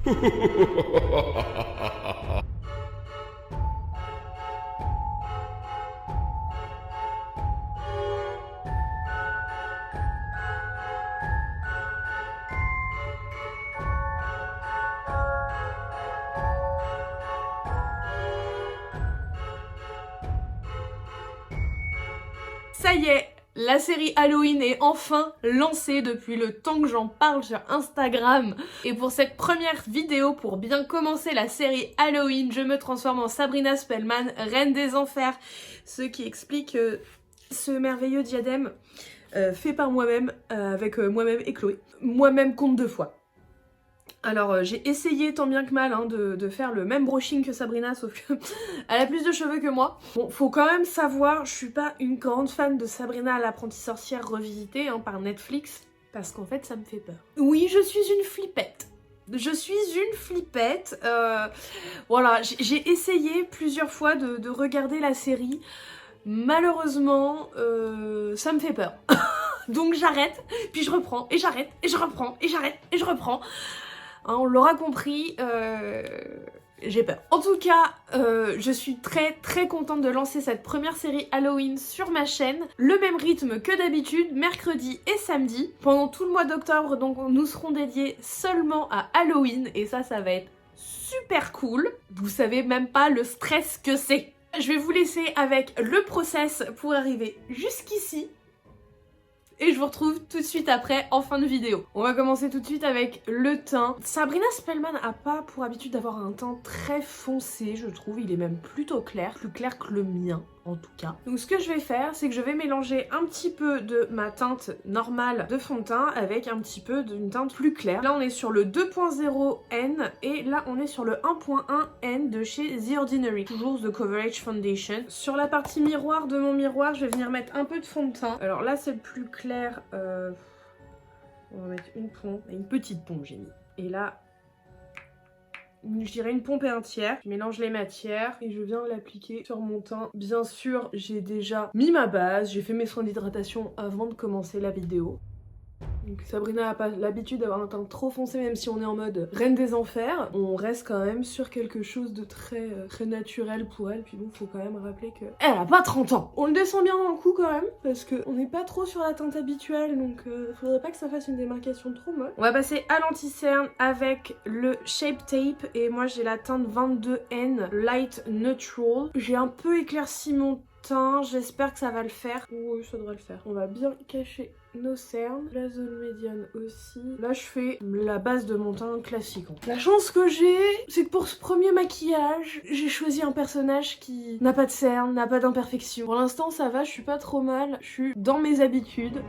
Ça y est, la série Halloween est enfin lancée depuis le temps que j'en parle sur Instagram. Et pour cette première vidéo, pour bien commencer la série Halloween, je me transforme en Sabrina Spellman, Reine des Enfers. Ce qui explique ce merveilleux diadème fait par moi-même, avec moi-même et Chloé. Moi-même compte 2 fois. Alors j'ai essayé tant bien que mal de faire le même brushing que Sabrina, sauf que elle a plus de cheveux que moi. Bon, faut quand même savoir, je suis pas une grande fan de Sabrina l'apprentie sorcière revisitée par Netflix, parce qu'en fait ça me fait peur. Oui, je suis une flippette. Je suis une flippette. Voilà, j'ai essayé plusieurs fois de regarder la série. Malheureusement, ça me fait peur. Donc j'arrête, puis je reprends, et j'arrête, et je reprends, et j'arrête, et je reprends. On l'aura compris, j'ai peur. En tout cas, je suis très contente de lancer cette première série Halloween sur ma chaîne. Le même rythme que d'habitude, mercredi et samedi. Pendant tout le mois d'octobre, donc nous serons dédiés seulement à Halloween. Et ça va être super cool. Vous savez même pas le stress que c'est. Je vais vous laisser avec le process pour arriver jusqu'ici. Et je vous retrouve tout de suite après en fin de vidéo. On va commencer tout de suite avec le teint. Sabrina Spellman a pas pour habitude d'avoir un teint très foncé, je trouve. Il est même plutôt clair, plus clair que le mien en tout cas. Donc ce que je vais faire, c'est que je vais mélanger un petit peu de ma teinte normale de fond de teint avec un petit peu d'une teinte plus claire. Là on est sur le 2.0 N et là on est sur le 1.1 N de chez The Ordinary. Toujours The Coverage Foundation. Sur la partie miroir de mon miroir, je vais venir mettre un peu de fond de teint. Alors là c'est le plus clair. On va mettre une pompe, une petite pompe j'ai mis. Et là, je dirais une pompe et un tiers. Je mélange les matières et je viens l'appliquer sur mon teint. Bien sûr, j'ai déjà mis ma base, j'ai fait mes soins d'hydratation avant de commencer la vidéo. Donc Sabrina a pas l'habitude d'avoir un teint trop foncé, même si on est en mode Reine des Enfers. On reste quand même sur quelque chose de très naturel pour elle. Puis bon, faut quand même rappeler que elle a pas 30 ans. On le descend bien dans le cou quand même, parce qu'on n'est pas trop sur la teinte habituelle, donc faudrait pas que ça fasse une démarcation trop molle. On va passer à l'anti-cerne avec le Shape Tape, et moi j'ai la teinte 22N Light Neutral. J'ai un peu éclairci mon teint, j'espère que ça va le faire. Oui, ça devrait le faire. On va bien cacher nos cernes, la zone médiane aussi. Là je fais la base de mon teint classique. La chance que j'ai, c'est que pour ce premier maquillage, j'ai choisi un personnage qui n'a pas de cernes, n'a pas d'imperfection. Pour l'instant ça va, je suis pas trop mal, je suis dans mes habitudes.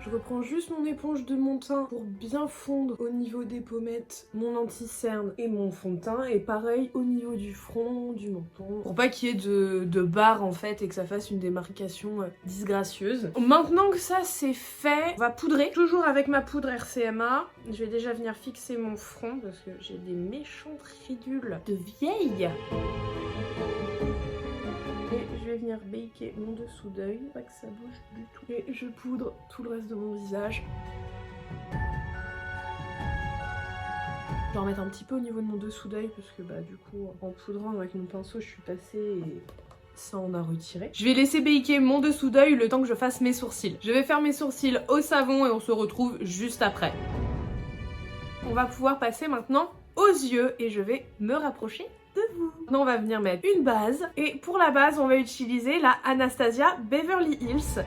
Je reprends juste mon éponge de mon teint pour bien fondre au niveau des pommettes mon anti-cerne et mon fond de teint, et pareil au niveau du front, du menton, pour pas qu'il y ait de barres en fait et que ça fasse une démarcation disgracieuse. Maintenant que ça c'est fait, on va poudrer, toujours avec ma poudre RCMA. Je vais déjà venir fixer mon front parce que j'ai des méchantes ridules de vieille. Et je vais venir baker mon dessous d'œil, pas que ça bouge du tout. Et je poudre tout le reste de mon visage. Je vais en mettre un petit peu au niveau de mon dessous d'œil parce que bah du coup en poudrant avec mon pinceau je suis passée et ça en a retiré. Je vais laisser baker mon dessous d'œil le temps que je fasse mes sourcils. Je vais faire mes sourcils au savon et on se retrouve juste après. On va pouvoir passer maintenant aux yeux et je vais me rapprocher de vous. Maintenant on va venir mettre une base, et pour la base on va utiliser la Anastasia Beverly Hills.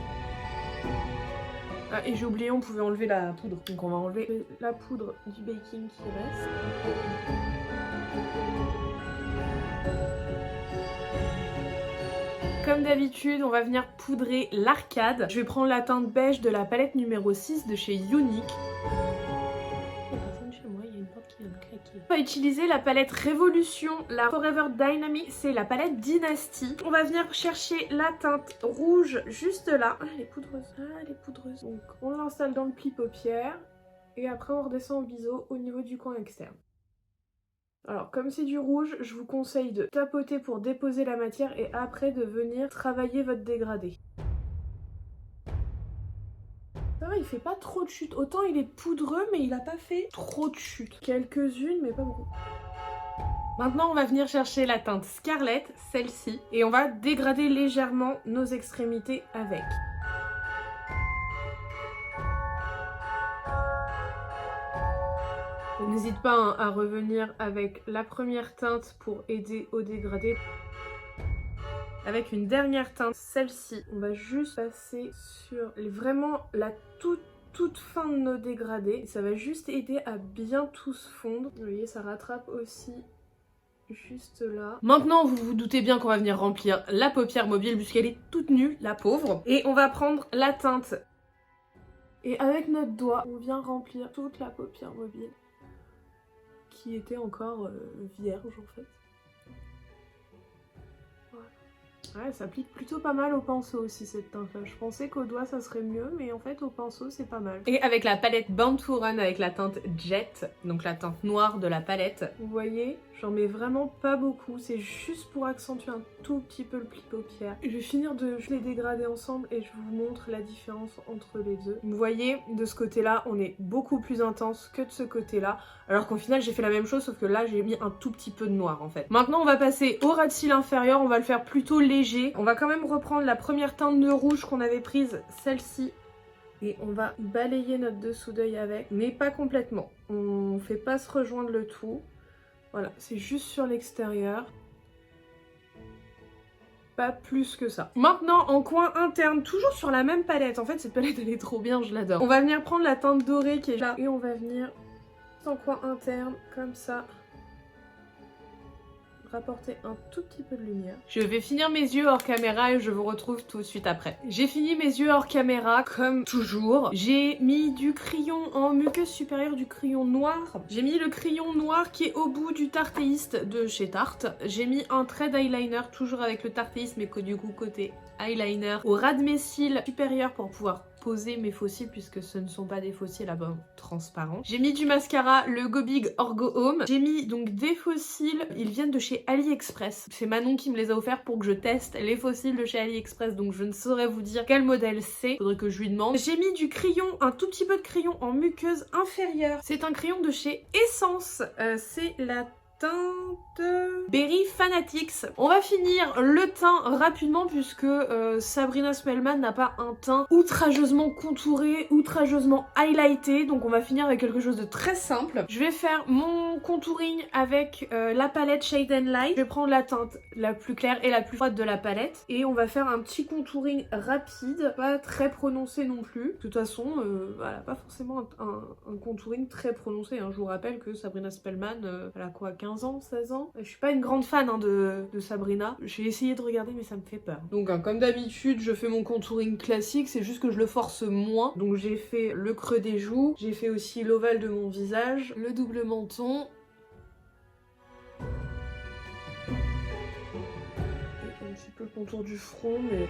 Ah, et j'ai oublié, on pouvait enlever la poudre, donc on va enlever la poudre du baking qui reste. Comme d'habitude, on va venir poudrer l'arcade. Je vais prendre la teinte beige de la palette numéro 6 de chez Unique. On va utiliser la palette Révolution, la Forever Dynamic, c'est la palette Dynasty. On va venir chercher la teinte rouge juste là. Ah, elle est poudreuse. Ah, elle est poudreuse. Donc, on l'installe dans le pli paupière. Et après, on redescend au biseau au niveau du coin externe. Alors, comme c'est du rouge, je vous conseille de tapoter pour déposer la matière et après de venir travailler votre dégradé. Ça, va, il fait pas trop de chutes. Autant il est poudreux, mais il a pas fait trop de chutes. Quelques-unes, mais pas beaucoup. Maintenant, on va venir chercher la teinte Scarlet, celle-ci, et on va dégrader légèrement nos extrémités avec. N'hésite pas à revenir avec la première teinte pour aider au dégradé. Avec une dernière teinte, celle-ci, on va juste passer sur vraiment la toute fin de nos dégradés. Ça va juste aider à bien tous fondre. Vous voyez, ça rattrape aussi juste là. Maintenant, vous vous doutez bien qu'on va venir remplir la paupière mobile puisqu'elle est toute nue, la pauvre. Et on va prendre la teinte. Et avec notre doigt, on vient remplir toute la paupière mobile qui était encore vierge en fait. Ouais, elle s'applique plutôt pas mal au pinceau aussi cette teinte là. Je pensais qu'au doigt ça serait mieux, mais en fait au pinceau c'est pas mal. Et avec la palette Bound to Run avec la teinte Jet, donc la teinte noire de la palette, vous voyez, j'en mets vraiment pas beaucoup. C'est juste pour accentuer un tout petit peu le pli paupière. Je vais finir de les dégrader ensemble et je vous montre la différence entre les deux. Vous voyez, de ce côté là on est beaucoup plus intense que de ce côté là. Alors qu'au final j'ai fait la même chose sauf que là j'ai mis un tout petit peu de noir en fait. Maintenant on va passer au ras de cils inférieur, on va le faire plutôt léger. On va quand même reprendre la première teinte de rouge qu'on avait prise, celle-ci. Et on va balayer notre dessous d'œil avec, mais pas complètement. On fait pas se rejoindre le tout. Voilà, c'est juste sur l'extérieur. Pas plus que ça. Maintenant, en coin interne, toujours sur la même palette. En fait, cette palette, elle est trop bien, je l'adore. On va venir prendre la teinte dorée qui est là. Et on va venir en coin interne, comme ça. Rapporter un tout petit peu de lumière. Je vais finir mes yeux hors caméra et je vous retrouve tout de suite après. J'ai fini mes yeux hors caméra comme toujours. J'ai mis du crayon en muqueuse supérieure, du crayon noir. J'ai mis le crayon noir qui est au bout du Tartéiste de chez Tarte. J'ai mis un trait d'eyeliner toujours avec le Tartéiste mais que du coup côté eyeliner au ras de mes cils supérieurs pour pouvoir poser mes faux cils puisque ce ne sont pas des faux cils là-bas transparents. J'ai mis du mascara, le Go Big Orgo Home. J'ai mis donc des faux cils, ils viennent de chez AliExpress. C'est Manon qui me les a offerts pour que je teste les faux cils de chez AliExpress, donc je ne saurais vous dire quel modèle c'est, faudrait que je lui demande. J'ai mis du crayon, un tout petit peu de crayon en muqueuse inférieure. C'est un crayon de chez Essence, c'est la teinte Berry Fanatics. On va finir le teint rapidement puisque Sabrina Spellman n'a pas un teint outrageusement contouré, outrageusement highlighté, donc on va finir avec quelque chose de très simple. Je vais faire mon contouring avec la palette Shade and Light. Je vais prendre la teinte la plus claire et la plus froide de la palette et on va faire un petit contouring rapide, pas très prononcé non plus. De toute façon, voilà, pas forcément un contouring très prononcé, hein. Je vous rappelle que Sabrina Spellman, elle a quoi, 15 ans, 16 ans. Je suis pas une grande fan hein, de Sabrina. J'ai essayé de regarder mais ça me fait peur. Donc hein, comme d'habitude je fais mon contouring classique, c'est juste que je le force moins. Donc j'ai fait le creux des joues, j'ai fait aussi l'ovale de mon visage, le double menton. Et un petit peu le contour du front mais...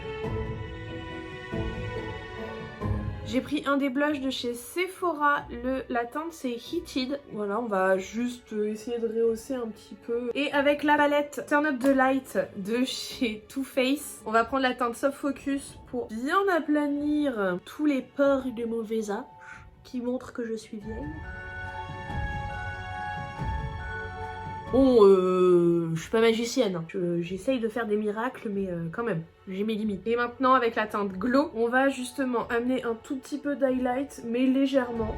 J'ai pris un des blushs de chez Sephora, la teinte c'est Heated. Voilà, on va juste essayer de rehausser un petit peu. Et avec la palette Turn Up the Light de chez Too Faced, on va prendre la teinte Soft Focus pour bien aplanir tous les pores de mon visage qui montrent que je suis vieille. Bon, je suis pas magicienne, hein. J'essaye de faire des miracles, mais quand même, j'ai mes limites. Et maintenant, avec la teinte Glow, on va justement amener un tout petit peu d'highlight, mais légèrement.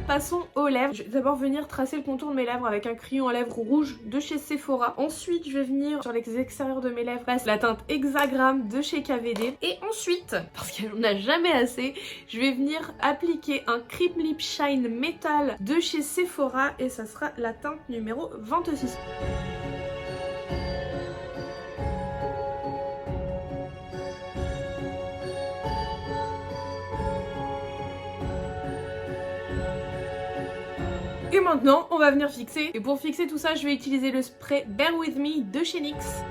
Passons aux lèvres. Je vais d'abord venir tracer le contour de mes lèvres avec un crayon à lèvres rouge de chez Sephora. Ensuite, je vais venir sur les extérieurs de mes lèvres passer la teinte Hexagram de chez KVD. Et ensuite, parce qu'elle n'en a jamais assez, je vais venir appliquer un Cream Lip Shine Metal de chez Sephora et ça sera la teinte numéro 26. Et maintenant, on va venir fixer. Et pour fixer tout ça, je vais utiliser le spray Bear With Me de chez NYX.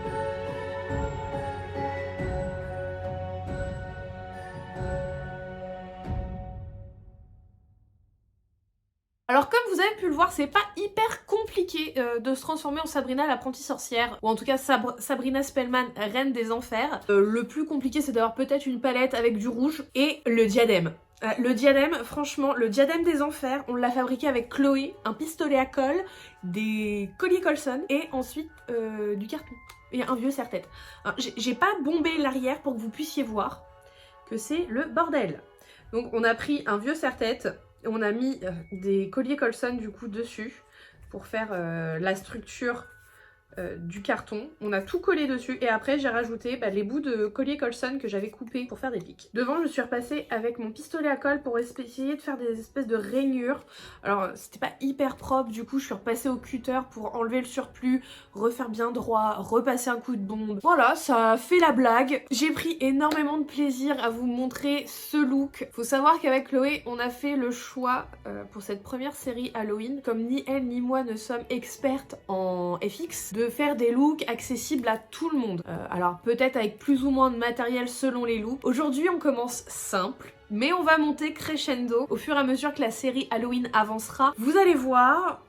Alors comme vous avez pu le voir, c'est pas hyper compliqué compliqué de se transformer en Sabrina l'apprentie sorcière, ou en tout cas Sabrina Spellman, reine des enfers. Le plus compliqué c'est d'avoir peut-être une palette avec du rouge et le diadème. Le diadème, franchement, le diadème des enfers, on l'a fabriqué avec Chloé, un pistolet à colle, des colliers Colson et ensuite du carton et un vieux serre-tête. J'ai pas bombé l'arrière pour que vous puissiez voir que c'est le bordel. Donc on a pris un vieux serre-tête, on a mis des colliers Colson du coup dessus pour faire la structure du carton. On a tout collé dessus et après j'ai rajouté les bouts de collier Colson que j'avais coupés pour faire des pics. Devant je suis repassée avec mon pistolet à colle pour essayer de faire des espèces de rainures. Alors c'était pas hyper propre, du coup je suis repassée au cutter pour enlever le surplus, refaire bien droit, repasser un coup de bombe. Voilà, ça fait la blague. J'ai pris énormément de plaisir à vous montrer ce look. Faut savoir qu'avec Chloé on a fait le choix pour cette première série Halloween, comme ni elle ni moi ne sommes expertes en FX, de faire des looks accessibles à tout le monde. Alors peut-être avec plus ou moins de matériel selon les looks. Aujourd'hui on commence simple, mais on va monter crescendo au fur et à mesure que la série Halloween avancera. Vous allez voir,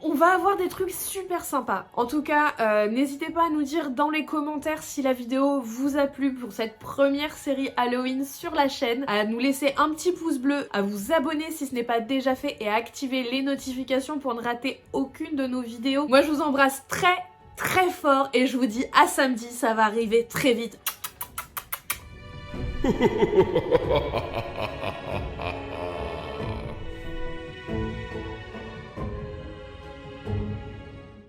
on va avoir des trucs super sympas. En tout cas, n'hésitez pas à nous dire dans les commentaires si la vidéo vous a plu pour cette première série Halloween sur la chaîne, à nous laisser un petit pouce bleu, à vous abonner si ce n'est pas déjà fait et à activer les notifications pour ne rater aucune de nos vidéos. Moi je vous embrasse très fort et je vous dis à samedi, ça va arriver très vite.